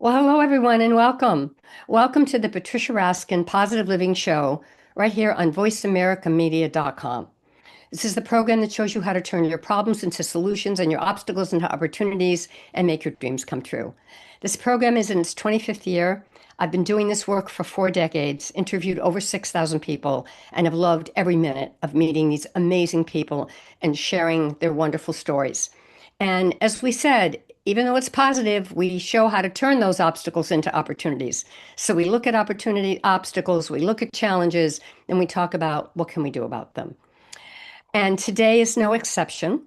Well, hello, everyone, and welcome. Welcome to the Patricia Raskin Positive Living Show right here on voiceamericamedia.com. This is the program that shows you how to turn your problems into solutions and your obstacles into opportunities and make your dreams come true. This program is in its 25th year. I've been doing this work for 4 decades, interviewed over 6,000 people, and have loved every minute of meeting these amazing people and sharing their wonderful stories. And as we said, even though it's positive, we show how to turn those obstacles into opportunities. So we look at obstacles, we look at challenges, and we talk about what can we do about them. And today is no exception.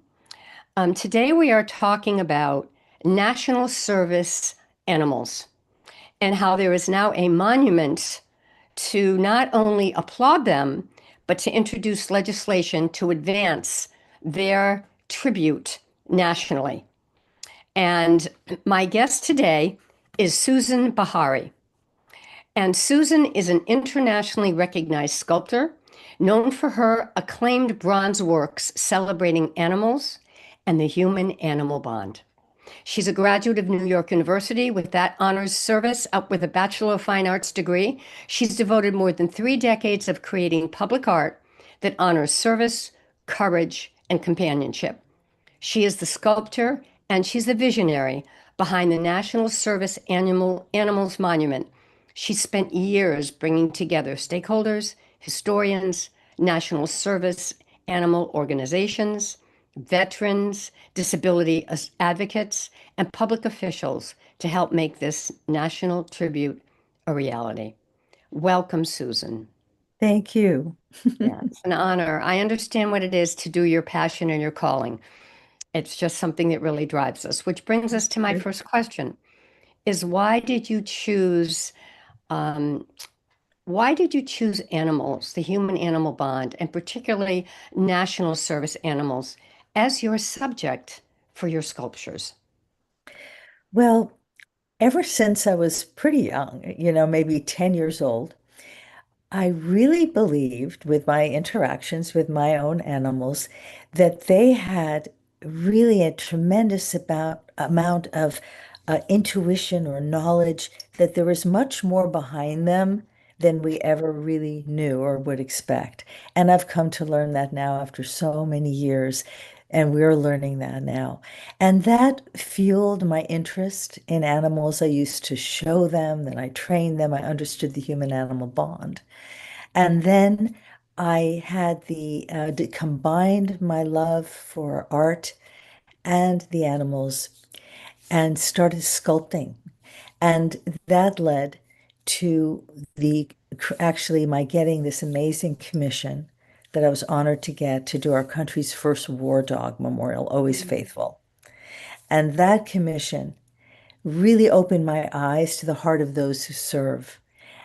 Today we are talking about national service animals and how there is now a monument to not only applaud them, but to introduce legislation to advance their tribute nationally. And my guest today is Susan Bahary. And Susan is an internationally recognized sculptor known for her acclaimed bronze works celebrating animals and the human-animal bond. She's a graduate of New York University with that honors service up with a Bachelor of Fine Arts degree. She's devoted more than 3 decades of creating public art that honors service, courage, and companionship. She is the sculptor and she's the visionary behind the National Service Animals Monument. She spent years bringing together stakeholders, historians, national service animal organizations, veterans, disability advocates, and public officials to help make this national tribute a reality. Welcome, Susan. Thank you. Yeah, it's an honor. I understand what it is to do your passion and your calling. It's just something that really drives us, which brings us to my first question is um, why did you choose animals, the human-animal bond, and particularly national service animals, as your subject for your sculptures? Well, ever since I was pretty young, maybe 10 years old, I really believed with my interactions with my own animals that they had really a tremendous amount of intuition or knowledge, that there was much more behind them than we ever really knew or would expect. And I've come to learn that now after so many years, and we're learning that now. And that fueled my interest in animals. I used to show them, then I trained them. I understood the human-animal bond. And then I had combined my love for art and the animals and started sculpting. And that led to the actually my getting this amazing commission that I was honored to get to do our country's first war dog memorial, Always Faithful. And that commission really opened my eyes to the heart of those who serve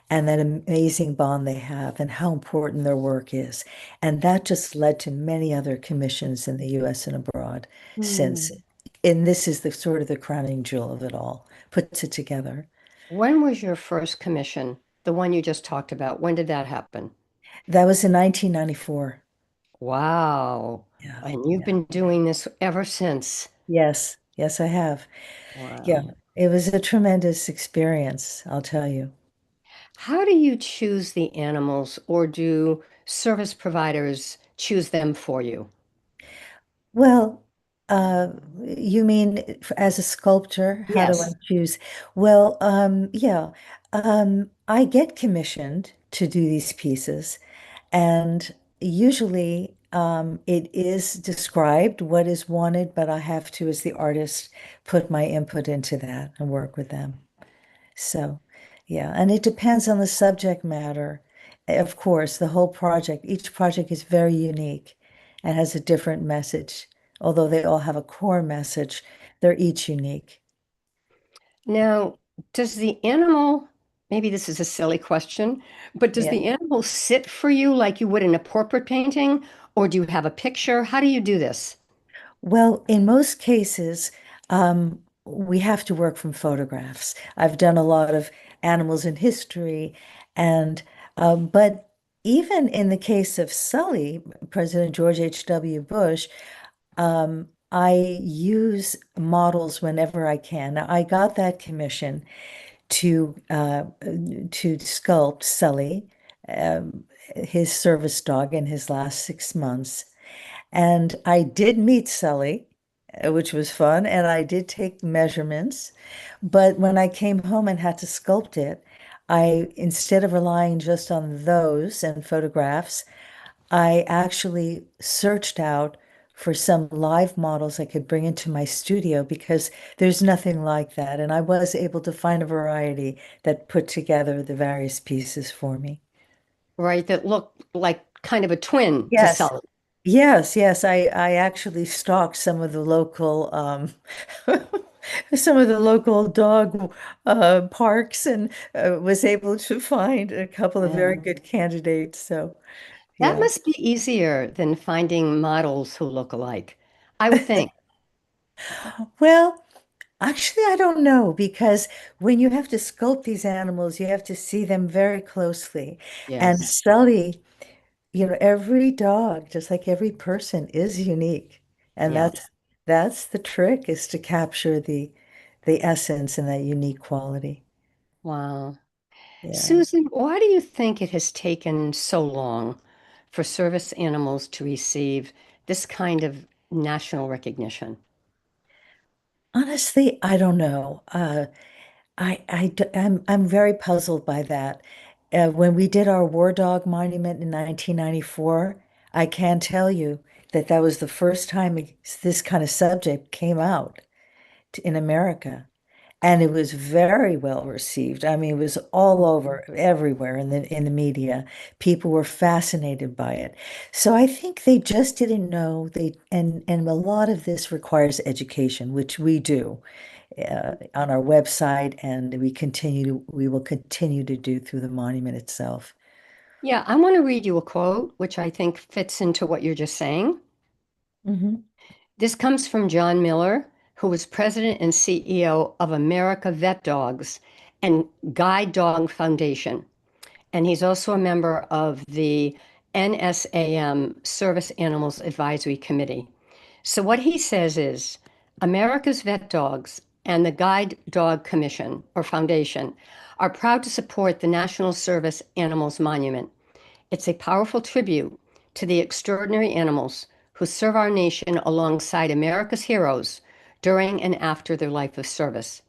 and that amazing bond they have and how important their work is. And that just led to many other commissions in the US and abroad since. Hmm. And this is the sort of the crowning jewel of it all, puts it together. When was your first commission, the one you just talked about? When did that happen? That was in 1994. Wow. Yeah, And you've yeah. been doing this ever since. Yes, yes, I have. Yeah, Wow. it was a tremendous experience, I'll tell you. How do you choose the animals, or do service providers choose them for you? Well, you mean as a sculptor, how do I Yes. choose? Well, yeah, I get commissioned to do these pieces, and usually it is described what is wanted, but I have to, as the artist, put my input into that and work with them. So, yeah, and it depends on the subject matter. Of course, the whole project, each project is very unique and has a different message. Although they all have a core message, they're each unique. Now, does the animal, maybe this is a silly question, but does Yeah. the animal sit for you like you would in a portrait painting, or do you have a picture? How do you do this? Well, in most cases, we have to work from photographs. I've done a lot of animals in history, and but even in the case of Sully, President George H.W. Bush, I use models whenever I can. Now, I got that commission to sculpt Sully, his service dog in his last 6 months. And I did meet Sully, which was fun, and I did take measurements. But when I came home and had to sculpt it, instead of relying just on those and photographs, I actually searched out for some live models I could bring into my studio because there's nothing like that. And I was able to find a variety that put together the various pieces for me. Right, that look like kind of a twin to Yes. Sully. Yes, yes. I actually stalked some of the local some of the local dog parks and was able to find a couple of very Yeah. good candidates. So That yeah. must be easier than finding models who look alike, I would think. Well, actually, I don't know because when you have to sculpt these animals, you have to see them very closely. And Yes. Sully, every dog, just like every person, is unique. And Yes. that's the trick is to capture the essence and that unique quality. Wow. Yeah. Susan, why do you think it has taken so long for service animals to receive this kind of national recognition? Honestly, I don't know. I'm very puzzled by that. When we did our War Dog Monument in 1994, I can tell you that that was the first time this kind of subject came out in America. And it was very well received. I mean, it was all over, everywhere in the media. People were fascinated by it. So I think they just didn't know and a lot of this requires education, which we do on our website, and we will continue to do through the monument itself. Yeah, I want to read you a quote, which I think fits into what you're just saying. Hmm. This comes from John Miller, who was president and CEO of America Vet Dogs and Guide Dog Foundation. And he's also a member of the NSAM Service Animals Advisory Committee. So, what he says is America's Vet Dogs and the Guide Dog Commission or Foundation are proud to support the National Service Animals Monument. It's a powerful tribute to the extraordinary animals who serve our nation alongside America's heroes during and after their life of service.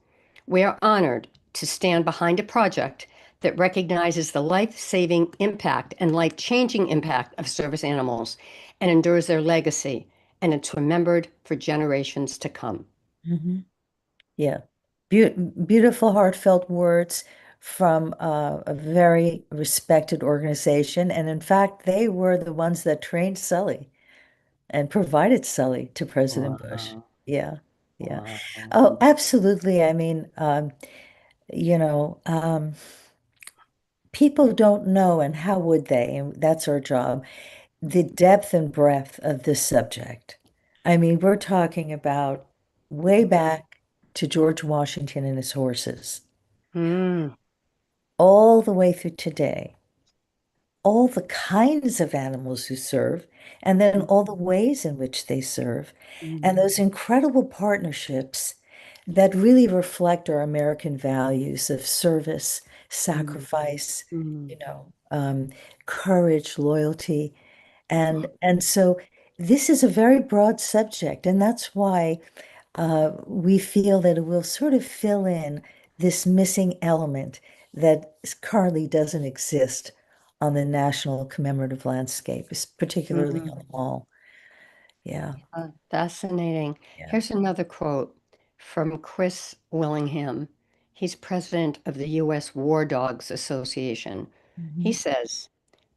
We are honored to stand behind a project that recognizes the life saving impact and life changing impact of service animals and endures their legacy, and it's remembered for generations to come. Hmm. Yeah. Beautiful, heartfelt words from a very respected organization. And in fact, they were the ones that trained Sully and provided Sully to President Bush. Wow. Yeah. Yeah. Wow. Oh, absolutely. I mean, you know, people don't know, and how would they? And that's our job, the depth and breadth of this subject. I mean, we're talking about way back to George Washington and his horses, Mm, all the way through today, all the kinds of animals who serve, and then mm, all the ways in which they serve, and mm, those incredible partnerships that really reflect our American values of service, mm, sacrifice, mm. you know, courage, loyalty. And so this is a very broad subject, and that's why we feel that it will sort of fill in this missing element that currently doesn't exist on the national commemorative landscape, particularly on the Mm. mall. Yeah. Fascinating. Yeah. Here's another quote from Chris Willingham. He's president of the U.S. War Dogs Association. He Mhm. says,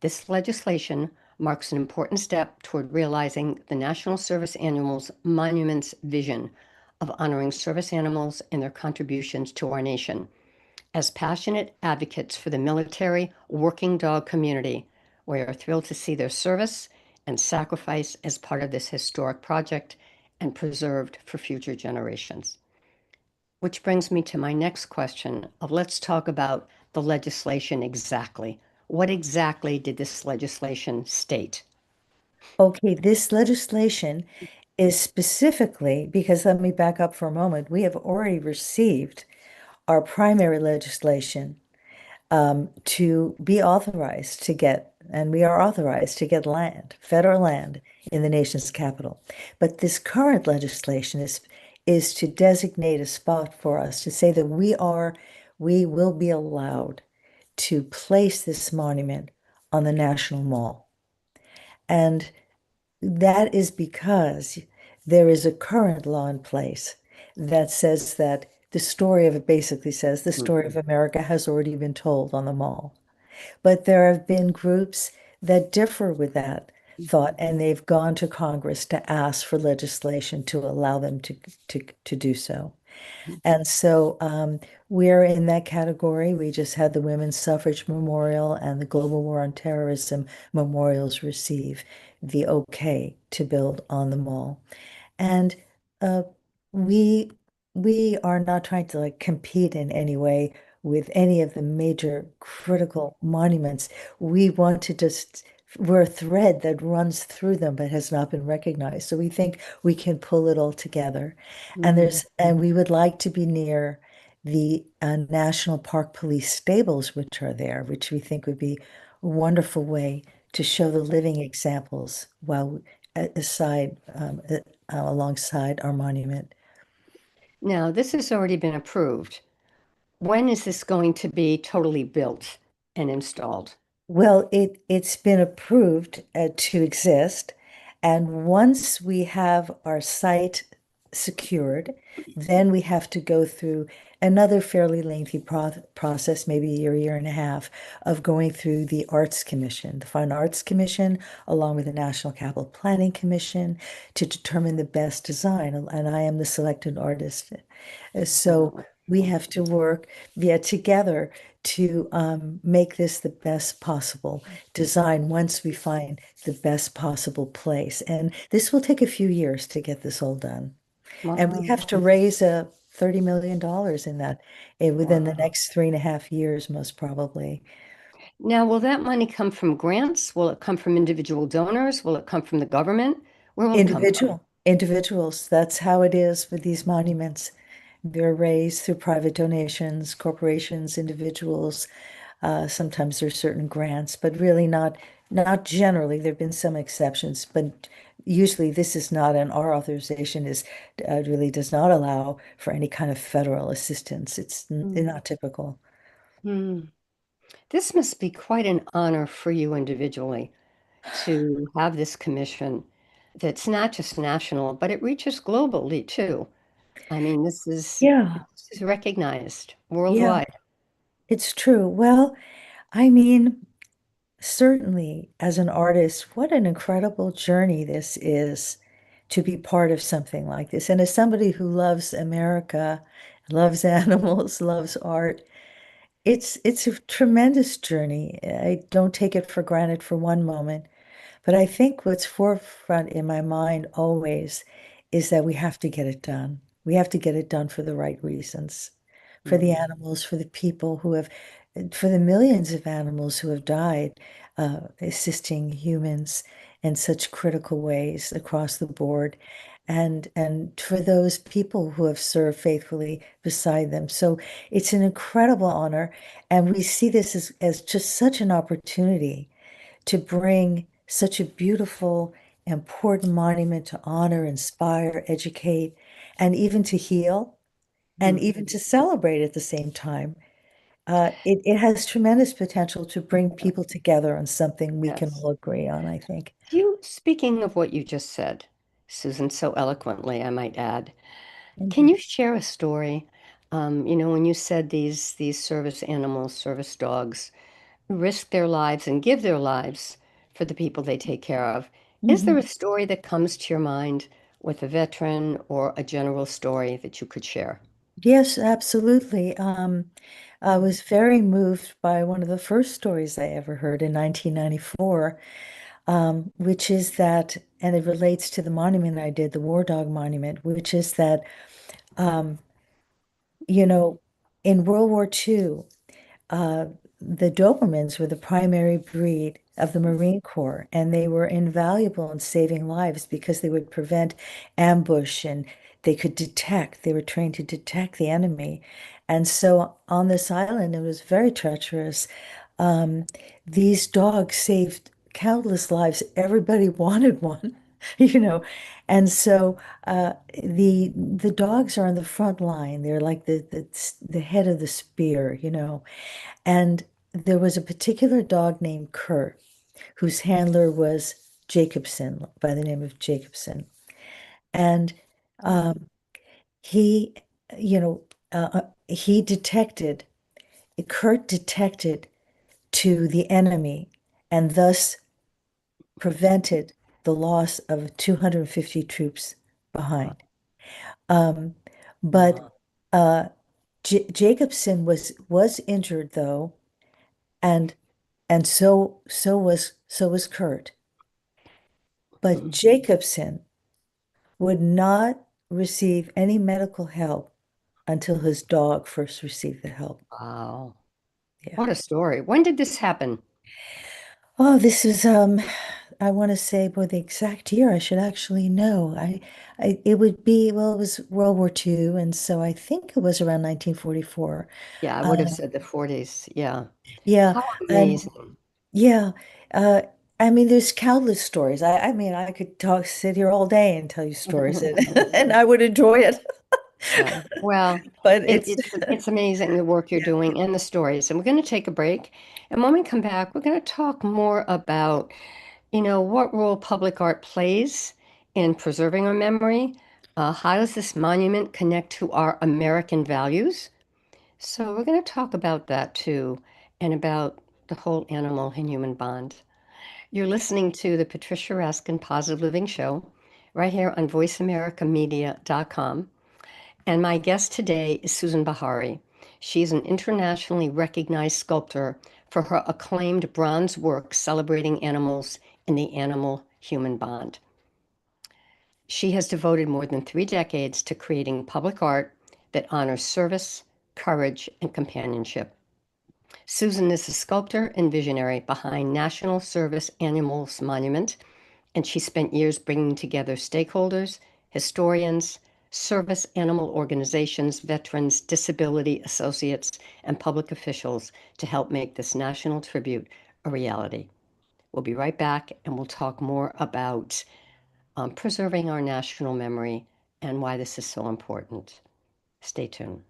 this legislation marks an important step toward realizing the National Service Animals Monument's vision of honoring service animals and their contributions to our nation. As passionate advocates for the military working dog community, we are thrilled to see their service and sacrifice as part of this historic project and preserved for future generations. Which brings me to my next question of let's talk about the legislation exactly. What exactly did this legislation state? Okay, this legislation is specifically because let me back up for a moment. We have already received our primary legislation to be authorized to get, and we are authorized to get land, federal land in the nation's capital. But this current legislation is to designate a spot for us to say that we will be allowed to place this monument on the National Mall. And that is because there is a current law in place that says that the story of it basically says the story of Mhm. America has already been told on the mall. But there have been groups that differ with that thought, and they've gone to Congress to ask for legislation to allow them to do so. And so we're in that category. We just had the Women's Suffrage Memorial and the Global War on Terrorism memorials receive the okay to build on the mall. And uh, we we are not trying to like compete in any way with any of the major critical monuments. We want to just we're a thread that runs through them but has not been recognized. So we think we can pull it all together. Mhm. And we would like to be near the National Park Police stables, which are there, which we think would be a wonderful way to show the living examples while aside alongside our monument. Now, this has already been approved. When is this going to be totally built and installed? Well, it's been approved to exist, and once we have our site secured, then we have to go through another fairly lengthy process, maybe a year and a half, of going through the Arts Commission, the Fine Arts Commission, along with the National Capital Planning Commission, to determine the best design. And I am the selected artist. So Oh, we have to work, yeah, together to make this the best possible design once we find the best possible place. And this will take a few years to get this all done. And we wow. have to raise $30 million in that within the Wow. next 3.5 years, most probably. Now, will that money come from grants? Will it come from individual donors? Will it come from the government? Where will it come from? Individuals, that's how it is with these monuments. They're raised through private donations, corporations, individuals. Sometimes there's certain grants, but really not generally. There have been some exceptions, but usually this is not, and our authorization is really does not allow for any kind of federal assistance. It's Mm. not typical. Hmm. This must be quite an honor for you individually to have this commission that's not just national, but it reaches globally too. I mean, Yeah, this is recognized yeah, worldwide. it's true. Well, I mean, certainly as an artist, what an incredible journey this is to be part of something like this. And as somebody who loves America, loves animals, loves art, it's a tremendous journey. I don't take it for granted for one moment. But I think what's forefront in my mind always is that we have to get it done. We have to get it done for the right reasons, for the Mm. animals, for the people who have, for the millions of animals who have died, assisting humans in such critical ways across the board, and for those people who have served faithfully beside them. So it's an incredible honor, and we see this as just such an opportunity to bring such a beautiful, important monument to honor, inspire, educate, and even to heal, and Mm. even to celebrate at the same time. It has tremendous potential to bring people together on something we can Yes. all agree on, I think. Speaking of what you just said, Susan, so eloquently, I might add, can Mhm. you share a story? When you said these service animals, service dogs, risk their lives and give their lives for the people they take care of. Is there Mhm. a story that comes to your mind with a veteran or a general story that you could share? Yes, absolutely. I was very moved by one of the first stories I ever heard in 1994, which is that, and it relates to the monument I did, the War Dog Monument, which is that, um, you know, in World War II, uh, the Dobermans were the primary breed of the Marine Corps, and they were invaluable in saving lives because they would prevent ambush and they were trained to detect the enemy. And so on this island, it was very treacherous. Um, these dogs saved countless lives. Everybody wanted one, you know. And so the dogs are on the front line. They're like the head of the spear, you know. And there was a particular dog named Kurt, whose handler was Jacobson, by the name of Jacobson. And um, he, you know, he detected, Kurt detected to the enemy and thus prevented the loss of 250 troops behind. Wow. Um, but Wow. uh, Jacobson was injured though, and so was Kurt. But Mm. Jacobson would not receive any medical help until his dog first received the help. Wow. Yeah. What a story. When did this happen? Oh, this is I want to say, boy, the exact year I should actually know. It would be, well, it was World War II, and so I think it was around 1944. Yeah, I would have Uh, said the 40s. Yeah. yeah, How and amazing. yeah, uh, I mean, there's countless stories. I mean, I could sit here all day and tell you stories, and, and I would enjoy it. Yeah. Well, But it, it's it's amazing the work you're yeah. doing and the stories. And we're going to take a break. And when we come back, we're going to talk more about, what role public art plays in preserving our memory. How does this monument connect to our American values? So we're going to talk about that too, and about the whole animal and human bond. You're listening to the Patricia Raskin Positive Living Show right here on voiceamericamedia.com. And my guest today is Susan Bahary. She's an internationally recognized sculptor for her acclaimed bronze work celebrating animals and the animal-human bond. She has devoted more than 3 decades to creating public art that honors service, courage, and companionship. Susan is a sculptor and visionary behind National Service Animals Monument, and she spent years bringing together stakeholders, historians, service animal organizations, veterans, disability associates, and public officials to help make this national tribute a reality. We'll be right back and we'll talk more about preserving our national memory and why this is so important. Stay tuned.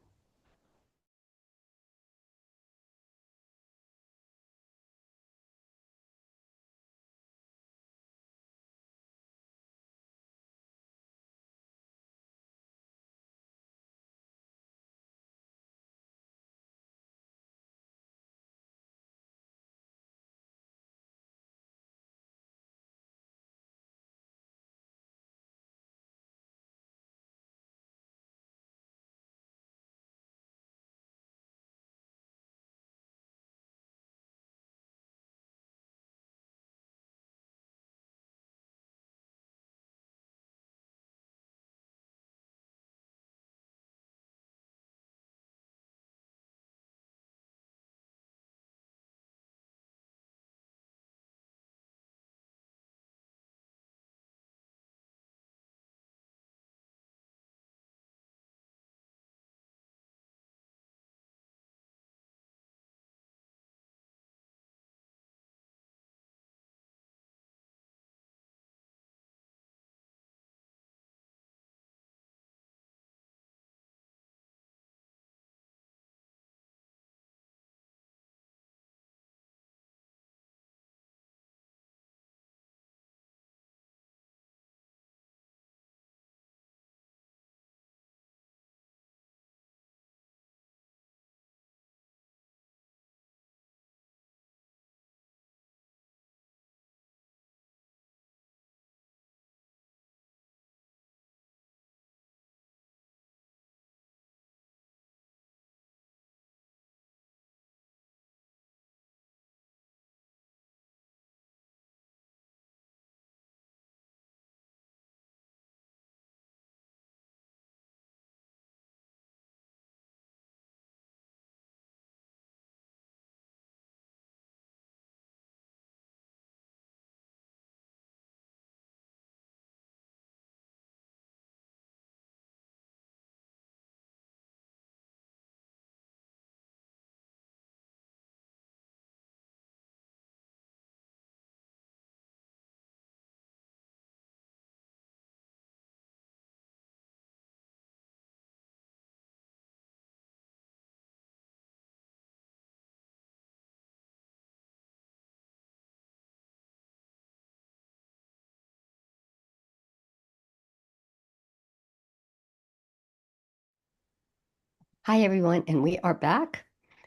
Hi, everyone, and we are back.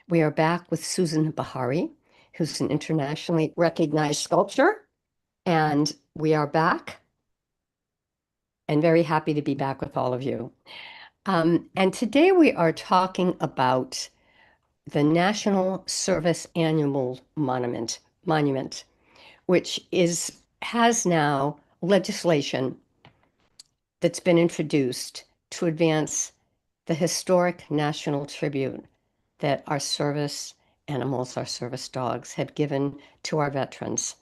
We are back with Susan Bahary, who's an internationally recognized sculptor, and we are back and very happy to be back with all of you. And today we are talking about the National Service Annual Monument, which has now legislation that's been introduced to advance the historic national tribute that our service animals, our service dogs, have given to our veterans.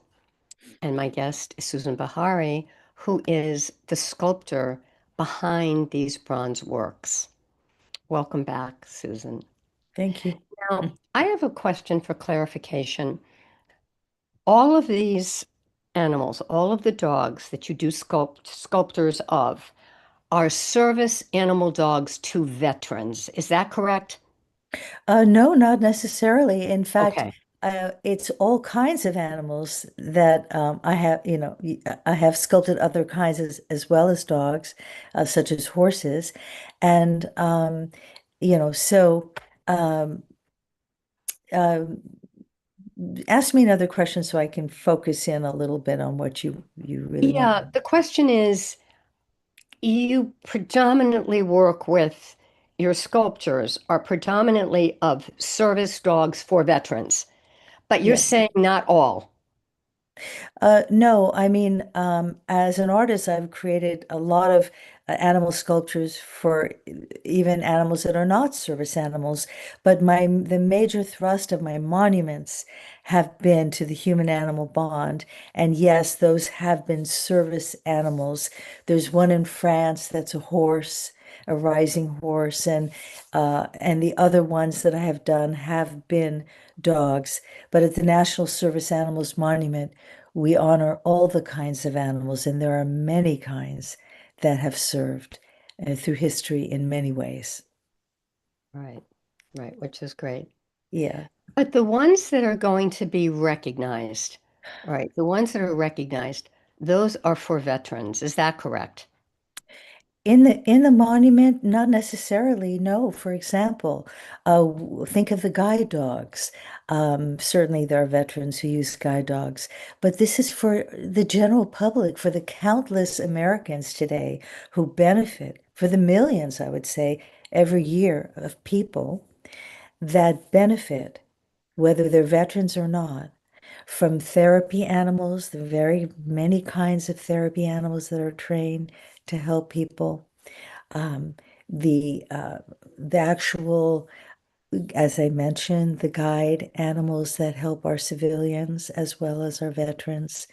And my guest is Susan Bahary, who is the sculptor behind these bronze works. Welcome back, Susan. Thank you. Now, I have a question for clarification. All of these animals, all of the dogs that you do sculptures of, are service animal dogs to veterans. Is that correct? No, not necessarily. In fact, Okay. it's all kinds of animals that I have, I have sculpted other kinds as well as dogs, such as horses. And, so um, uh, ask me another question so I can focus in a little bit on what you really want to Yeah, know. the question is, you predominantly work with your sculptures are predominantly of service dogs for veterans, but you're Yes. saying not all. No, I mean, as an artist, I've created a lot of animal sculptures for even animals that are not service animals. But the major thrust of my monuments have been to the human-animal bond. And yes, those have been service animals. There's one in France that's a horse, a rising horse, and the other ones that I have done have been dogs. But at the National Service Animals Monument, we honor all the kinds of animals, and there are many kinds that have served through history in many ways. Right, right, which is great. Yeah. But the ones that are going to be recognized, right, the ones that are recognized, those are for veterans. Is that correct? In the monument, not necessarily, no. For example, think of the guide dogs. Certainly there are veterans who use guide dogs, but this is for the general public, for the countless Americans today who benefit, for the millions, I would say, every year of people that benefit, whether they're veterans or not, from therapy animals, the very many kinds of therapy animals that are trained to help people. Um, the uh, the actual, as I mentioned, the guide animals that help our civilians as well as our veterans,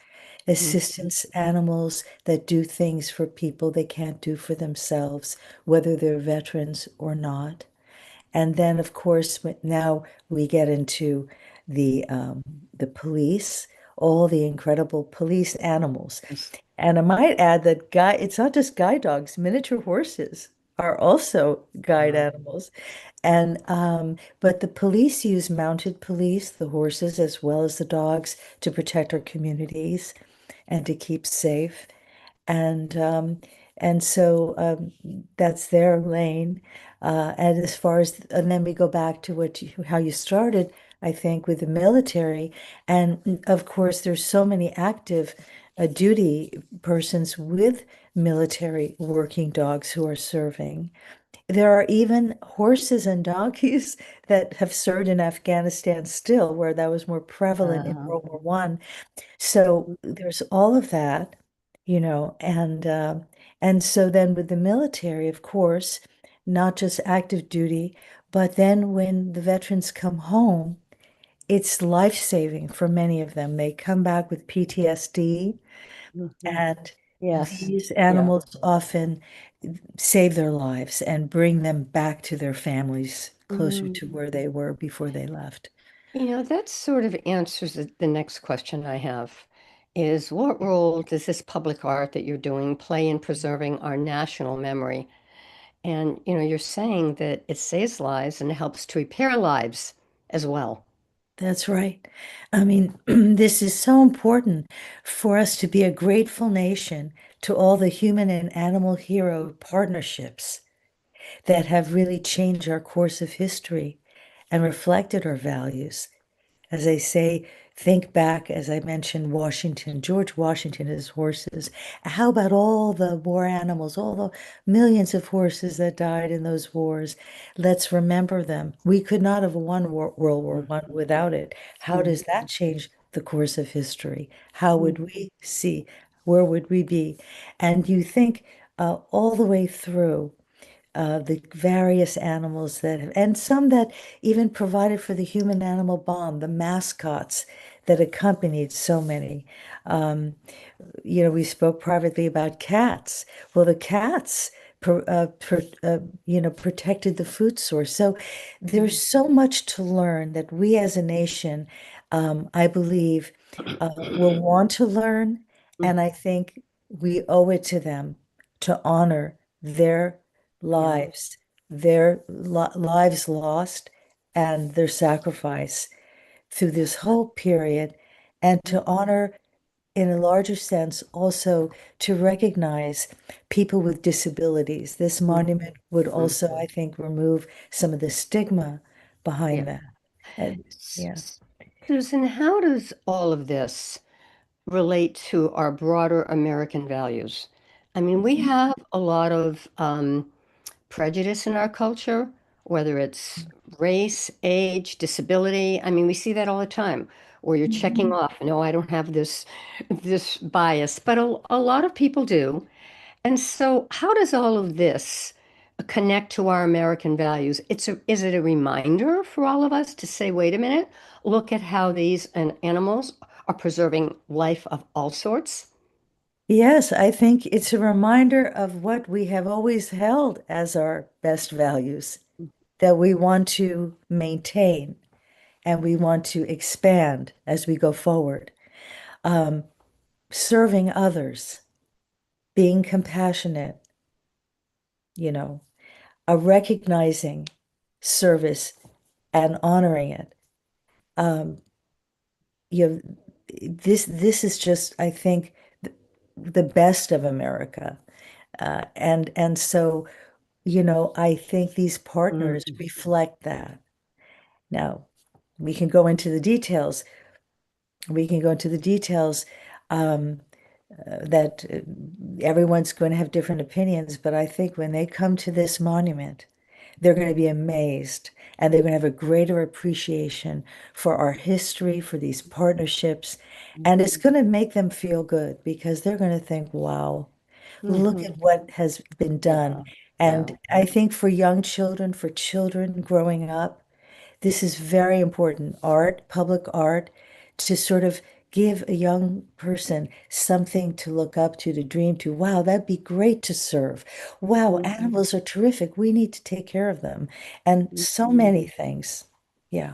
Mhm. assistance animals that do things for people they can't do for themselves, whether they're veterans or not. And then, of course, now we get into the police, all the incredible police animals. And I might add that it's not just guide dogs, miniature horses are also guide Wow. animals. And but the police use mounted police, the horses as well as the dogs, to protect our communities and to keep safe. And so that's their lane. And as far as, and then we go back to how you started, I think, with the military. And of course, there's so many active duty persons with military working dogs who are serving. There are even horses and donkeys that have served in Afghanistan still, where that was more prevalent in Uh, World War I. So there's all of that, and so then with the military, of course, not just active duty, but then when the veterans come home, it's life-saving for many of them. They come back with PTSD, mhm. and Yes. these Yeah. animals often save their lives and bring them back to their families closer Mm. to where they were before they left. That sort of answers the next question I have is what role does this public art that you're doing play in preserving our national memory? And, you're saying that it saves lives and helps to repair lives as well. That's right. I mean, this is so important for us to be a grateful nation to all the human and animal hero partnerships that have really changed our course of history and reflected our values. As I say, think back, as I mentioned, Washington, George Washington, his horses. How about all the war animals, all the millions of horses that died in those wars? Let's remember them. We could not have won World War One without it. How does that change the course of history? How would we see? Where would we be? And you think all the way through the various animals that have, and some that even provided for the human animal bond, the mascots that accompanied so many. Um, we spoke privately about cats. Well, the cats, protected the food source. So there's so much to learn that we as a nation, I believe, will want to learn. And I think we owe it to them to honor their Yeah. lives, lives lost and their sacrifice through this whole period, and to honor in a larger sense also to recognize people with disabilities. This monument would also, I think, remove some of the stigma Yeah. behind that. And yeah. Susan, how does all of this relate to our broader American values? I mean, we have a lot of prejudice in our culture, whether it's race, age, disability. I mean, we see that all the time, where you're checking Mhm. off, no, I don't have this bias, but a lot of people do. And so, how does all of this connect to our American values? Is it a reminder for all of us to say, wait a minute, look at how these animals are preserving life of all sorts? Yes, I think it's a reminder of what we have always held as our best values that we want to maintain and we want to expand as we go forward. Um, Serving others, being compassionate, you know, recognizing service and honoring it. Um, you know, this is just, I think, the best of America. And so, I think these partners Mhm. reflect that. Now, we can go into the details. We can go into the details. Um, that everyone's going to have different opinions, but I think when they come to this monument, they're going to be amazed and they're going to have a greater appreciation for our history, for these partnerships, and it's going to make them feel good because they're going to think, wow, look Mhm. at what has been done. Yeah, yeah. And I think for young children, for children growing up, this is very important. Art, public art, to sort of give a young person something to look up to dream to. Wow, that'd be great to serve. Wow, Mhm. animals are terrific. We need to take care of them. And so many things. Yeah.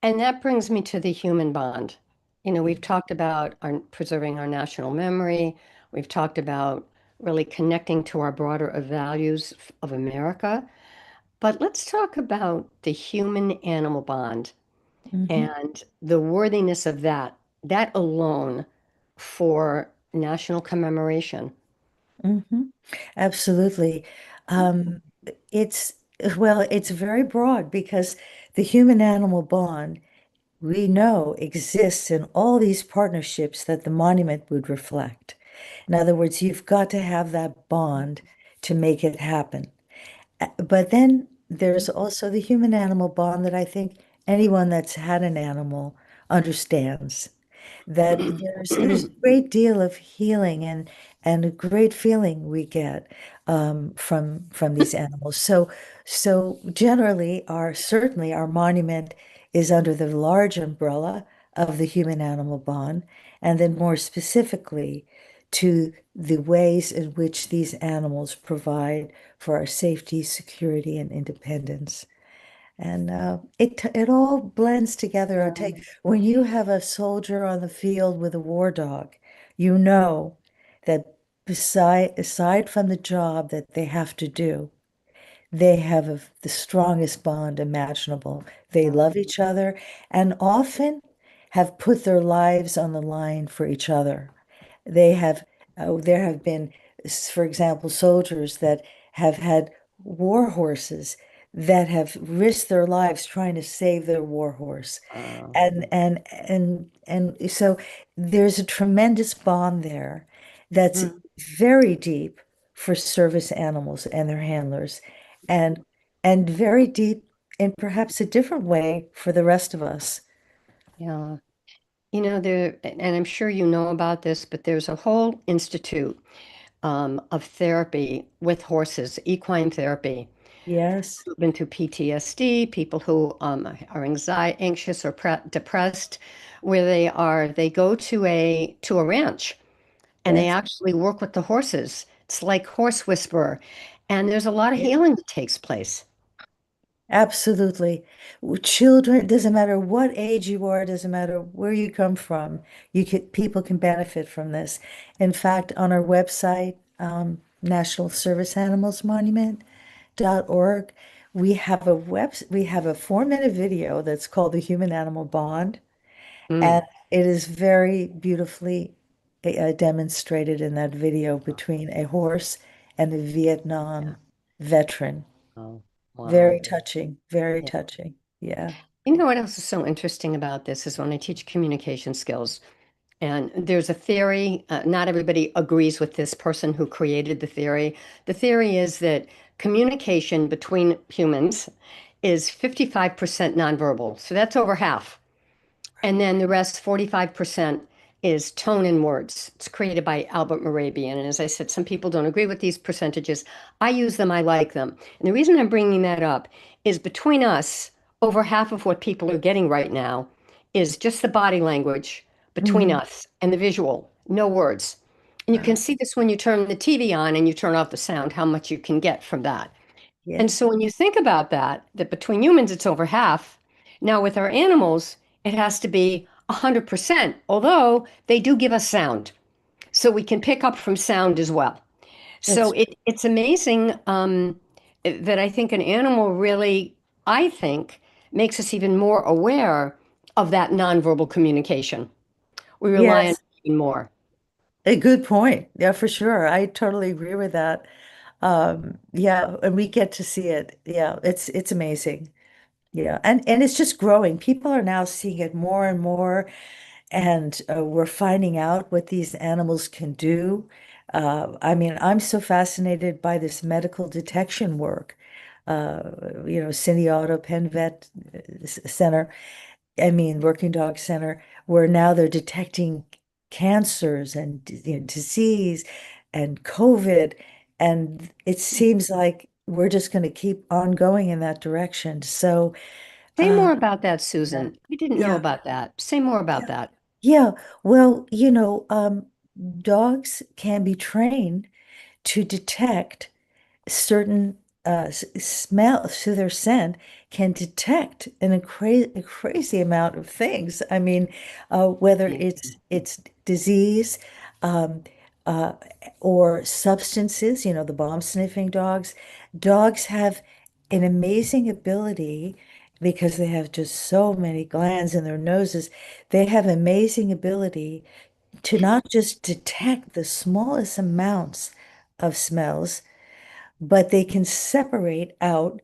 And that brings me to the human bond. You know, we've talked about preserving our national memory. We've talked about really connecting to our broader values of America. But let's talk about the human animal bond Hmm. and the worthiness of that alone for national commemoration. Hmm. Absolutely. Um, it's, well, it's very broad because the human animal bond we know exists in all these partnerships that the monument would reflect. In other words, you've got to have that bond to make it happen. But then there's also the human animal bond that I think anyone that's had an animal understands. That there's a great deal of healing and a great feeling we get from these animals. So generally, our certainly our monument is under the large umbrella of the human animal bond, and then more specifically to the ways in which these animals provide for our safety, security, and independence. And it all blends together. I'll take when you have a soldier on the field with a war dog, you know that aside from the job that they have to do, they have the strongest bond imaginable. They love each other and often have put their lives on the line for each other. They have, there have been for example, soldiers that have had war horses that have risked their lives trying to save their war horse. Uh, And so there's a tremendous bond there that's mm, very deep for service animals and their handlers, and and very deep in perhaps a different way for the rest of us. yeah. There, and I'm sure you know about this, but there's a whole institute of therapy with horses, equine therapy. Yes, Who've been through PTSD, people who are anxious or depressed, where they go to a ranch and they yes. actually work with the horses. It's like horse whisperer, and there's a lot of Yeah. healing that takes place. Absolutely. Children, it doesn't matter what age you are, it doesn't matter where you come from, people can benefit from this. In fact, on our website, National Service Animals Monument.org, we have a 4-minute video that's called The Human Animal Bond, and Mm, it is very beautifully demonstrated in that video between a horse and a yeah. Vietnam veteran. Oh, wow. Very touching, very Yeah. touching. Yeah. You know what else is so interesting about this is when I teach communication skills. And there's a theory, not everybody agrees with this person who created the theory. The theory is that communication between humans is 55% nonverbal. So that's over half. And then the rest, 45%, is tone and words. It's created by Albert Morabian. And as I said, some people don't agree with these percentages. I use them, I like them. And the reason I'm bringing that up is between us, over half of what people are getting right now is just the body language between Mhm. us and the visual, no words. And you can see this when you turn the TV on and you turn off the sound, how much you can get from that. Yeah. And so when you think about that, that between humans it's over half. Now with our animals, it has to be 100%, although they do give us sound. So we can pick up from sound as well. So That's it's amazing that I think an animal really, I think, makes us even more aware of that nonverbal communication. We rely on it yes, even more. a good point. Yeah, for sure. I totally agree with that. Yeah, and we get to see it. Yeah, it's amazing. Yeah, and it's just growing. People are now seeing it more and more, and we're finding out what these animals can do. I mean, I'm so fascinated by this medical detection work. Cindy Otto Penn Vet Center. I mean, Working Dog Center, where now they're detecting cancers and disease and COVID. And it seems like we're just going to keep on going in that direction. So, Say uh, more about that, yeah, Susan. I didn't know yeah, about that. Say more about yeah. that. Yeah. Well, dogs can be trained to detect certain smell, so their scent can detect a crazy amount of things. I mean, whether it's disease, um, uh, or substances, the bomb sniffing dogs. Dogs have an amazing ability because they have just so many glands in their noses. They have amazing ability to not just detect the smallest amounts of smells, but they can separate out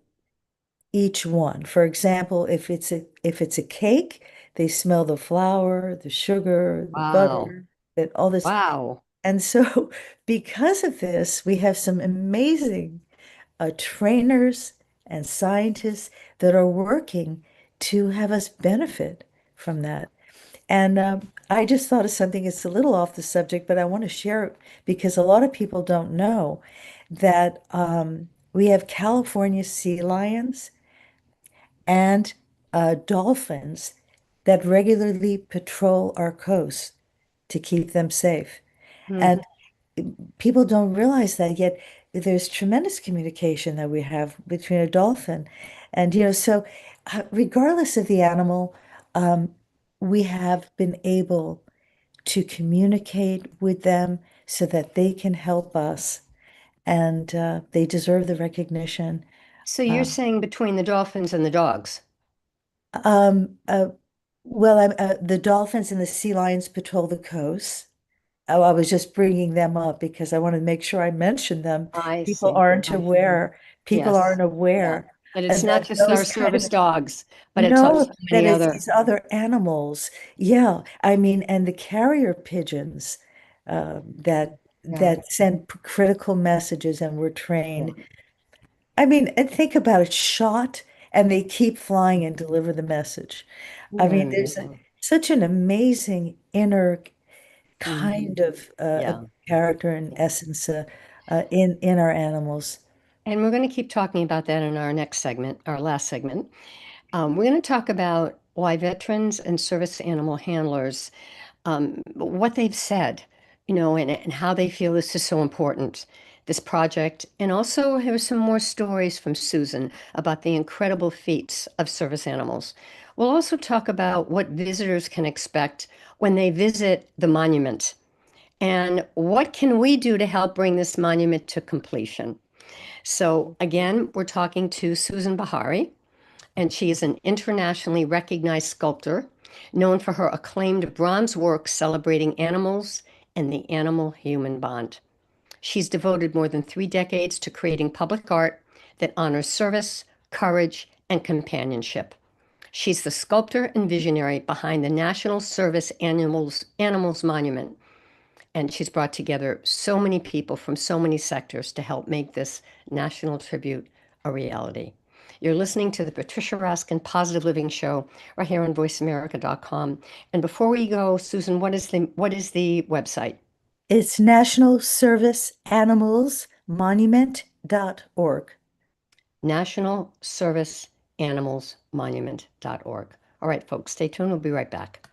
each one. For example, if it's a cake, they smell the flour, the sugar, the Wow. butter, that all this. Wow. And so because of this, we have some amazing trainers and scientists that are working to have us benefit from that. And I just thought of something, it's a little off the subject, but I want to share it because a lot of people don't know that we have California sea lions and dolphins that regularly patrol our coast to keep them safe. Hmm. And people don't realize that yet there's tremendous communication that we have between a dolphin. And, so regardless of the animal, um, we have been able to communicate with them so that they can help us, and they deserve the recognition. So you're Uh, saying between the dolphins and the dogs? um, uh, well, the dolphins and the sea lions patrol the coast, Oh, I was just bringing them up because I wanted to make sure I mentioned them. I People see. aren't I see. aware. People Yes. aren't Yeah. aware But it's not that just our those kind service of dogs, but it's no, also that many it's other. these other animals. Yeah, I mean, and the carrier pigeons Yeah. that send critical messages and were Yeah. trained. I mean, and think about it, shot and they keep flying and deliver the message. Isn't I that mean, there's amazing? such an amazing inner Hmm. kind of Yeah. character and Yeah. essence in our animals. And we're going to keep talking about that in our next segment, our last segment. We're going to talk about why veterans and service animal handlers, what they've said, and how they feel this is so important, this project. And also, here's some more stories from Susan about the incredible feats of service animals. We'll also talk about what visitors can expect when they visit the monument and what can we do to help bring this monument to completion. So, again, we're talking to Susan Bahary, and she is an internationally recognized sculptor known for her acclaimed bronze works celebrating animals and the animal-human bond. She's devoted more than 3 decades to creating public art that honors service, courage, and companionship. She's the sculptor and visionary behind the National Service Animals Monument, and she's brought together so many people from so many sectors to help make this national tribute a reality. You're listening to the Patricia Raskin Positive Living Show right here on voiceamerica.com. And before we go, Susan, what is the website? It's National Service Animals Monument.org. National Service Animals Monument.org. All right, folks, stay tuned. We'll be right back.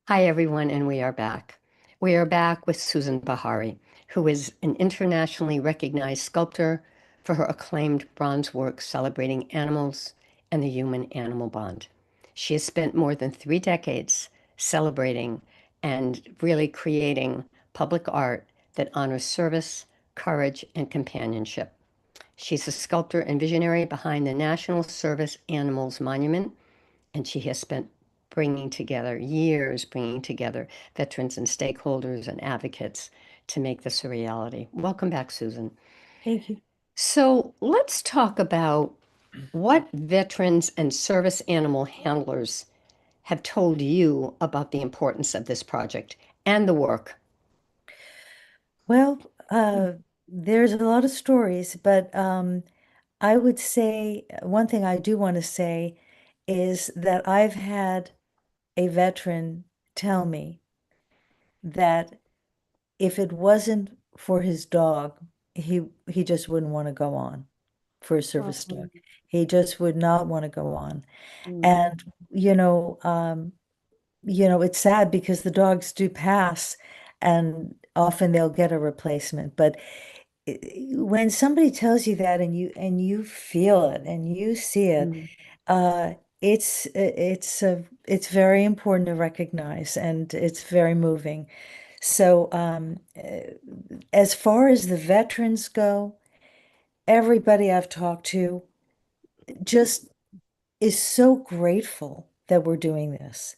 Hi, everyone, and we are back. We are back with Susan Bahary, who is an internationally recognized sculptor for her acclaimed bronze work celebrating animals and the human-animal bond. She has spent more than 3 decades celebrating and really creating public art that honors service, courage, and companionship. She's a sculptor and visionary behind the National Service Animals Monument, and she has spent years bringing together veterans and stakeholders and advocates to make this a reality. Welcome back, Susan. Thank you. So let's talk about what veterans and service animal handlers have told you about the importance of this project and the work. Well, there's a lot of stories, but I would say one thing I do want to say is that I've had a veteran tell me that if it wasn't for his dog, he just wouldn't want to go on for a service dog. He just would not want to go on. Mm, And it's sad because the dogs do pass and often they'll get a replacement. But when somebody tells you that and you feel it and you see it, mm, uh, it's very important to recognize and it's very moving. So as far as the veterans go, everybody I've talked to just is so grateful that we're doing this.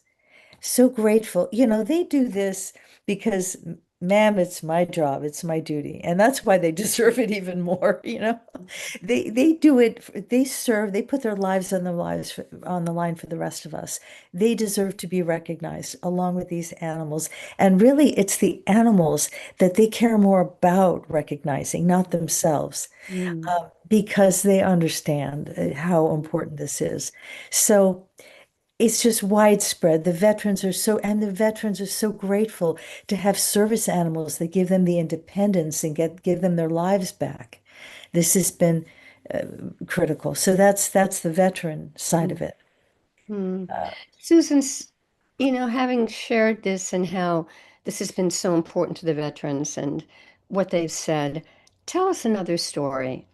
So grateful. They do this because, ma'am, it's my job, it's my duty. And that's why they deserve it even more. They do it, they serve, they put their lives on the line for the rest of us. They deserve to be recognized along with these animals. And really, it's the animals that they care more about recognizing, not themselves, mm, because they understand how important this is. So it's just widespread. The veterans are so grateful to have service animals that give them the independence and give them their lives back. This has been uh, critical. So that's the veteran side mm, of it. mm. Uh, Susan's, having shared this and how this has been so important to the veterans and what they've said, tell us another story,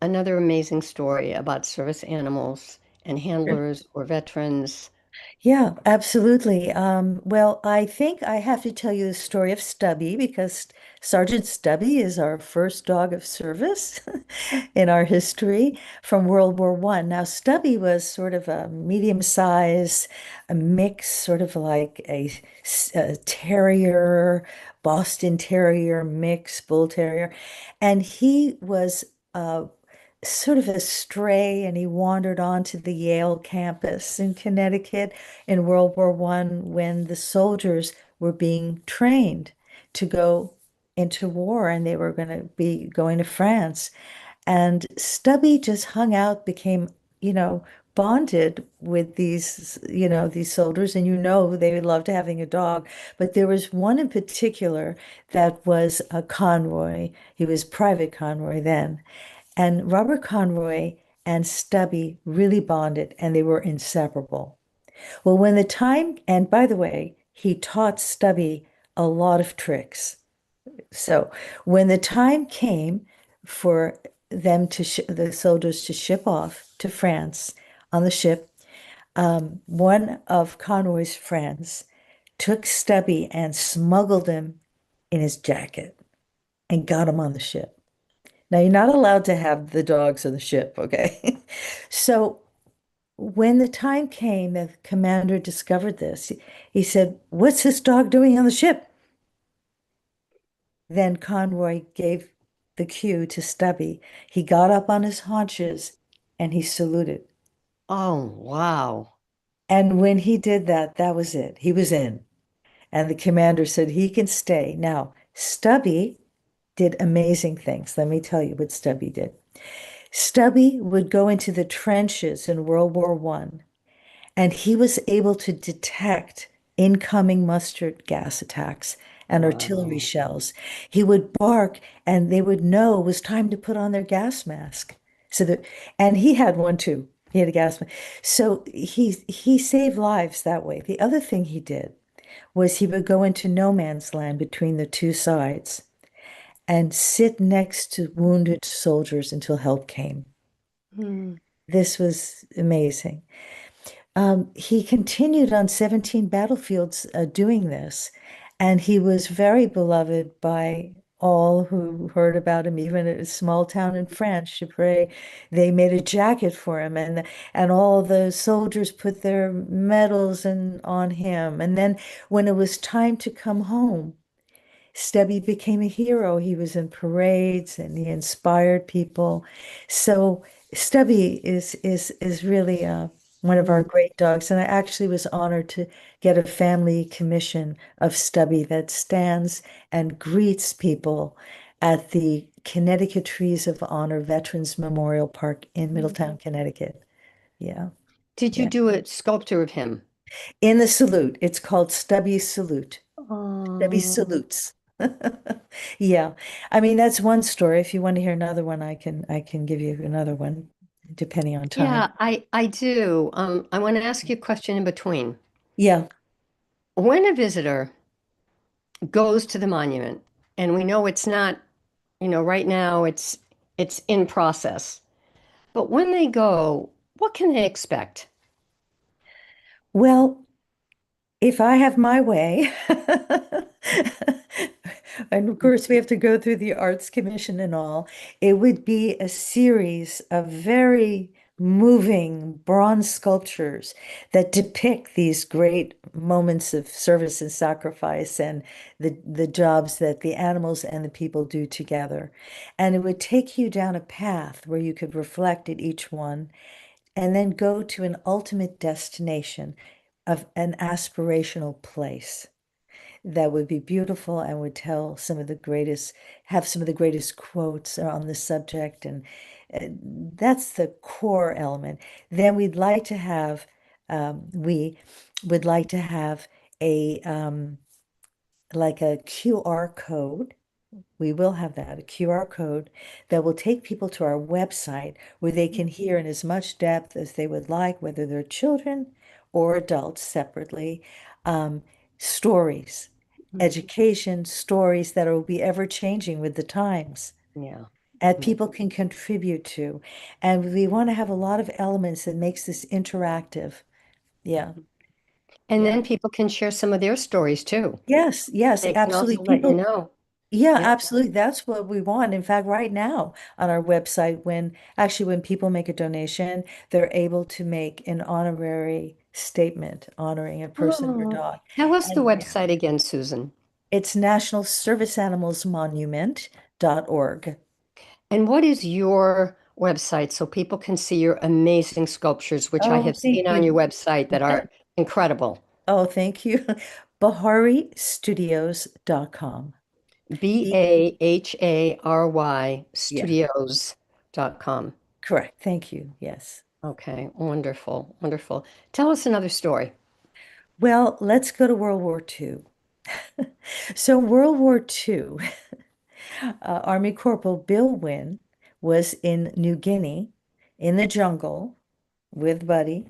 another amazing story about service animals and handlers or veterans. Yeah, absolutely. Well, I think I have to tell you the story of Stubby because Sergeant Stubby is our first dog of service in our history from World War One. Now, Stubby was sort of a medium size, a mix, sort of like a terrier, Boston Terrier mix, bull terrier, and he was sort of a stray and he wandered onto the Yale campus in Connecticut in World War One when the soldiers were being trained to go into war and they were going to be going to France. And Stubby just hung out, became, you know, bonded with these soldiers, and they loved having a dog. But there was one in particular that was a Conroy. He was Private Conroy then. And Robert Conroy and Stubby really bonded and they were inseparable. Well, and by the way, he taught Stubby a lot of tricks. So when the time came for the soldiers to ship off to France on the ship, one of Conroy's friends took Stubby and smuggled him in his jacket and got him on the ship. Now, you're not allowed to have the dogs on the ship, okay? So when the time came, the commander discovered this. He said, "What's this dog doing on the ship?" Then Conroy gave the cue to Stubby. He got up on his haunches and he saluted. Oh, wow. And when he did that, that was it. He was in. And the commander said he can stay. Now, Stubby did amazing things. Let me tell you what Stubby did. Stubby would go into the trenches in World War One, and he was able to detect incoming mustard gas attacks and artillery Wow. shells. He would bark, and they would know it was time to put on their gas mask. And he had one too. He had a gas mask. So he saved lives that way. The other thing he did was he would go into no man's land between the two sides and sit next to wounded soldiers until help came. Mm. This was amazing. He continued on 17 battlefields doing this, and he was very beloved by all who heard about him, even at a small town in France, Chypre. They made a jacket for him, and all the soldiers put their medals on him. And then when it was time to come home, Stubby became a hero. He was in parades and he inspired people. So Stubby is really one of our Mm. great dogs. And I actually was honored to get a family commission of Stubby that stands and greets people at the Connecticut Trees of Honor Veterans Memorial Park in Middletown, Connecticut. Yeah, Did you yeah. do a sculpture of him? In the salute, it's called Stubby's Salute. Debbie Oh, salutes. Yeah. I mean, that's one story. If you want to hear another one, I can give you another one, depending on time. yeah, I do. I want to ask you a question in between. Yeah. When a visitor goes to the monument, and we know it's not, right now it's in process, but when they go, what can they expect? Well, if I have my way, and of course we have to go through the Arts Commission and all, it would be a series of very moving bronze sculptures that depict these great moments of service and sacrifice and the jobs that the animals and the people do together. And it would take you down a path where you could reflect at each one and then go to an ultimate destination of an aspirational place that would be beautiful and would tell some of the greatest, have some of the greatest quotes on the subject. And that's the core element. Then we would like to have like a QR code. We will have that, a QR code that will take people to our website where they can hear in as much depth as they would like, whether they're children or adults separately, um, stories, Mhm. education, stories that will be ever changing with the times Yeah. and Yeah. people can contribute to. And we want to have a lot of elements that makes this interactive. Yeah, And yeah. then people can share some of their stories too. Yes, yes, They can absolutely. also let you People. know. Yeah, Yeah. absolutely. That's what we want. In fact, right now on our website, when people make a donation, they're able to make an honorary statement honoring a person or Oh, dog. tell us the And website again, Susan. it's National Service Animals Monument.org. And what is your website so people can see your amazing sculptures, which I Oh, have seen thank on your you. website that are incredible? Oh, thank you. BahariStudios.com. Bahary Yeah, studios.com. correct. Thank you. Yes. Okay, wonderful, wonderful. Tell us another story. Well, let's go to World War II. So World War II, Army Corporal Bill Wynn was in New Guinea in the jungle with Buddy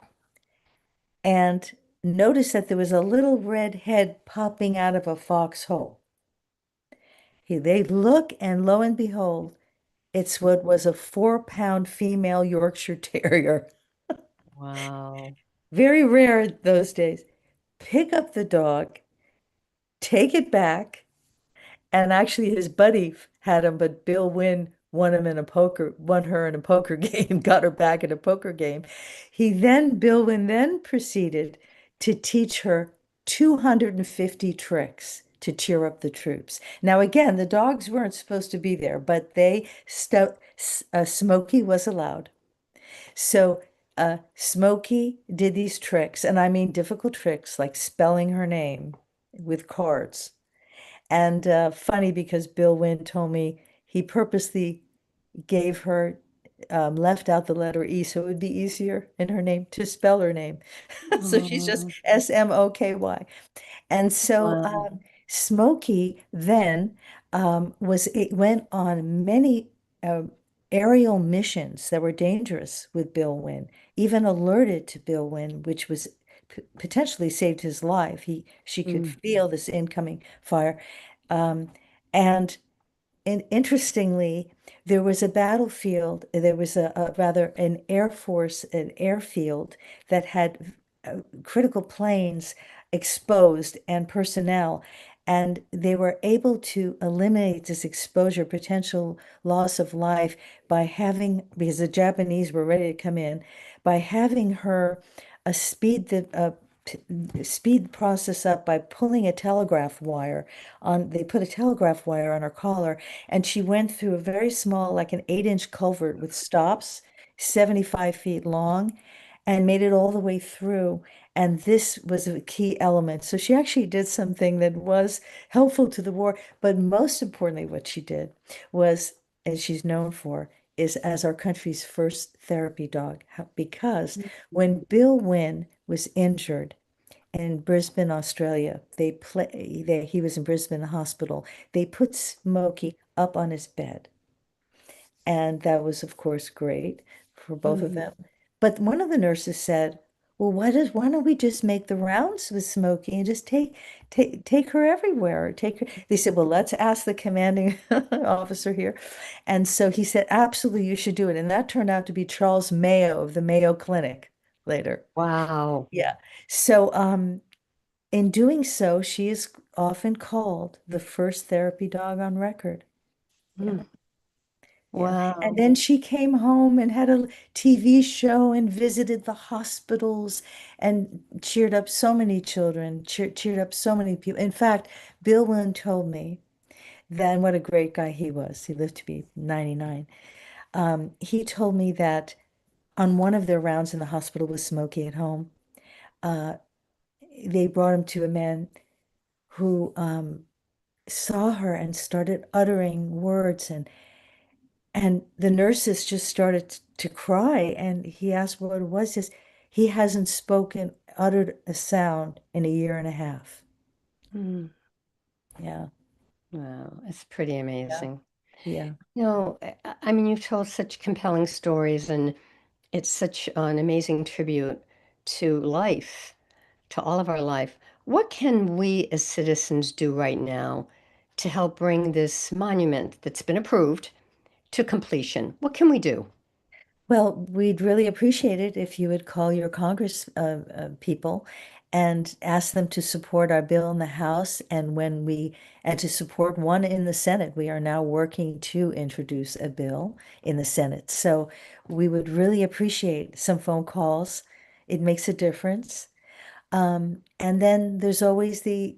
and noticed that there was a little red head popping out of a foxhole. They look, and lo and behold, it's what was a 4-pound female Yorkshire Terrier. Wow. Very rare those days. Pick up the dog, take it back. And actually, his buddy had him, but Bill Wynn won her in a poker game, got her back in a poker game. Bill Wynn then proceeded to teach her 250 tricks to cheer up the troops. Now, again, the dogs weren't supposed to be there, but Smokey was allowed. So, Smokey did these tricks, and I mean difficult tricks like spelling her name with cards. And funny because Bill Wynn told me he purposely gave her, left out the letter E so it would be easier in her name to spell her name. So she's just Oh, Smoky. And so wow. Smokey then it went on many aerial missions that were dangerous with Bill Wynn, even alerted to Bill Wynn, which was potentially saved his life. She could Mm. feel this incoming fire. Um, and interestingly, there was a battlefield, there was rather an Air Force, an airfield that had critical planes exposed and personnel. And they were able to eliminate this exposure, potential loss of life by having, because the Japanese were ready to come in, by having her speed the process up by pulling a telegraph wire on, they put a telegraph wire on her collar, and she went through a very small, like an 8-inch culvert with stops, 75 feet long, and made it all the way through. And this was a key element. So she actually did something that was helpful to the war. But most importantly, what she did was, as she's known for, is as our country's first therapy dog. Because when Bill Wynne was injured in Brisbane, Australia, he was in Brisbane hospital. They put Smokey up on his bed. And that was, of course, great for both of Mm. them. But one of the nurses said, well, why don't we just make the rounds with Smokey and just take her everywhere? Take her. They said, well, let's ask the commanding officer here. And so he said, absolutely, you should do it. And that turned out to be Charles Mayo of the Mayo Clinic later. Wow. Yeah. So in doing so, she is often called the first therapy dog on record. Yeah. Mm. Yeah. And Wow. then she came home and had a TV show and visited the hospitals and cheered up so many children, cheered up so many people. In fact, Bill Wynn told me then what a great guy he was. He lived to be 99. He told me that on one of their rounds in the hospital with Smokey at home, uh, they brought him to a man who saw her and started uttering words, and the nurses just started to cry, and he asked what it was. He hasn't uttered a sound in a year and a half. Mm. Yeah, Wow. It's pretty yeah, amazing. yeah. I mean, you've told such compelling stories, and it's such an amazing tribute to life, to all of our life. What can we as citizens do right now to help bring this monument that's been approved to completion? What can we do? Well, we'd really appreciate it if you would call your Congress people and ask them to support our bill in the House, and to support one in the Senate. We are now working to introduce a bill in the Senate. So we would really appreciate some phone calls. It makes a difference. And then there's always the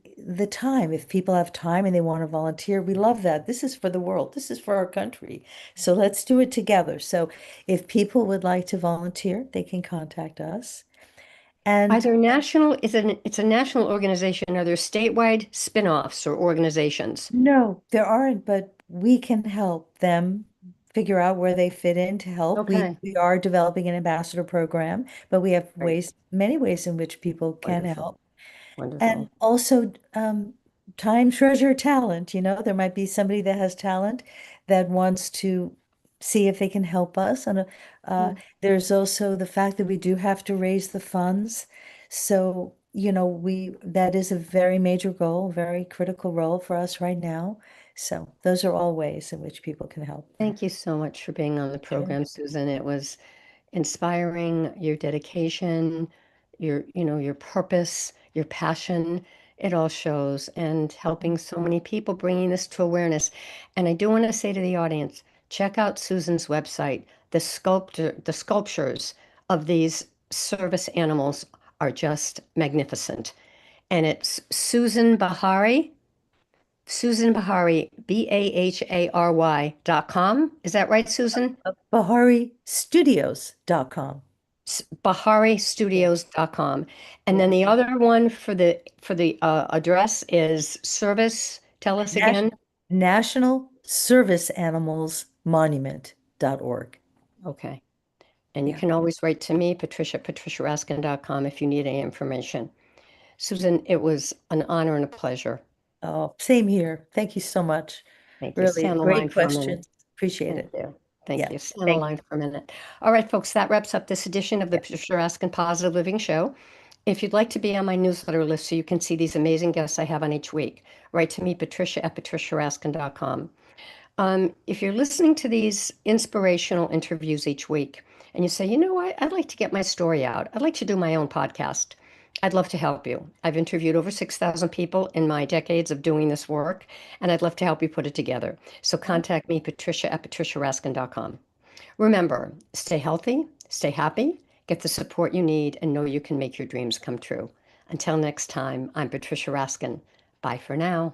time. If people have time and they want to volunteer, we love that. This is for the world. This is for our country. So let's do it together. So if people would like to volunteer, they can contact us. Are And there national, it's a national organization. Are there statewide spin-offs or organizations? no, there aren't, but we can help them figure out where they fit in to help. Okay, We are developing an ambassador program, but we have great, many ways in which people can wonderful, help. And wonderful. also, time, treasure, talent. There might be somebody that has talent that wants to see if they can help us. And Mm. there's also the fact that we do have to raise the funds. So, that is a very major goal, very critical role for us right now. So those are all ways in which people can help. Thank you so much for being on the Sure. program, Susan. It was inspiring, your dedication, your purpose, your passion. It all shows, and helping so many people, bringing this to awareness. And I do want to say to the audience, check out Susan's website. The sculptures of these service animals are just magnificent. And it's Susan Bahary, BAHARY.com. Is that right, Susan? BahariStudios.com. Yeah. BaharyStudios.com. And Yeah. then the other one for the address is service. Tell us Nas- again. National Service Animals Monument.org. Okay. And you Yeah. can always write to me, Patricia, patriciaraskin.com, if you need any information. Susan, it was an honor and a pleasure. Oh, same here. Thank you so much. Thank you. Stay Really on the line great for a minute. questions. Appreciate Thank it. you. Thank Yeah. you. Stay on the Thank line for a minute. All right, folks, that wraps up this edition of the you. Patricia Raskin Positive Living Show. If you'd like to be on my newsletter list so you can see these amazing guests I have on each week, write to me, Patricia at patriciaraskin.com. If you're listening to these inspirational interviews each week and you say, you know what, I'd like to get my story out, I'd like to do my own podcast, I'd love to help you. I've interviewed over 6,000 people in my decades of doing this work, and I'd love to help you put it together. So contact me, Patricia at patriciaraskin.com. Remember, stay healthy, stay happy, get the support you need, and know you can make your dreams come true. Until next time, I'm Patricia Raskin. Bye for now.